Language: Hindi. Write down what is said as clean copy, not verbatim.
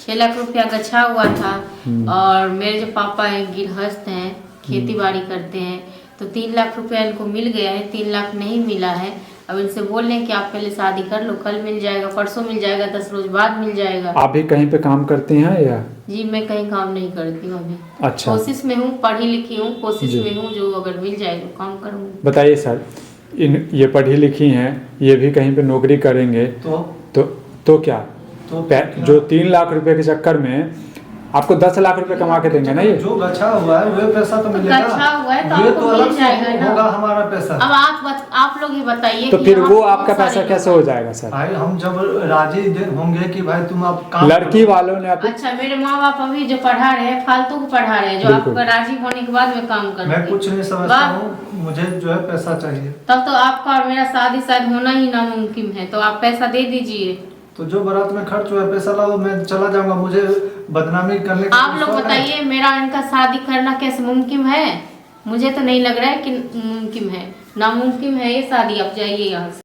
6 लाख रुपया गछा हुआ था। और मेरे जो पापा हैं गृहस्थ हैं, खेती बाड़ी करते हैं, तो 3 लाख रुपया इनको मिल गया है, 3 लाख नहीं मिला है। अब इनसे बोल रहे हैं कि आप पहले शादी कर लो, कल मिल जाएगा, परसों मिल जाएगा, 10 रोज बाद मिल जाएगा। आप भी कहीं पे काम करती हैं या? जी मैं कहीं काम नहीं करती हूँ अभी। अच्छा, कोशिश में हूँ, पढ़ी लिखी हूँ, कोशिश में हूँ, जो अगर मिल जाए तो काम करूँगी। बताइए सर, ये पढ़ी लिखी हैं, ये भी कहीं पे नौकरी करेंगे तो क्या? जो 3 लाख रुपए के चक्कर में आपको 10 लाख रुपए कमा के देंगे ना। ये जो गछा हुआ है वो पैसा तो मिलेगा, गछा हुआ है तो ये आपको तो मिल अलग से जाएगा ना। होगा हमारा पैसा। अब आप लोग ही बताइए तो कि फिर यहाँ वो पे आपका बहुत पैसा सारे कैसे लोग हो जाएगा सर? भाई हम जब राजी होंगे कि भाई तुम आप काम लड़की वालों ने अच्छा, मेरे माँ बाप अभी जो पढ़ा रहे हैं फालतू को पढ़ा रहे हैं, जो बिल्कुल। आपका राजी होने के बाद में काम कर। मैं कुछ नहीं समझता हूँ, मुझे जो है पैसा चाहिए। तब तो आपका और मेरा शादी शायद होना ही नामुमकिन है, तो आप पैसा दे दीजिए। तो जो बारात में खर्च हुआ है पैसा लाओ, मैं चला जाऊंगा। मुझे बदनामी करने का आप लोग बताइए मेरा इनका शादी करना कैसे मुमकिन है? मुझे तो नहीं लग रहा है कि मुमकिन है, नामुमकिन है ये शादी। आप जाइए यहाँ से।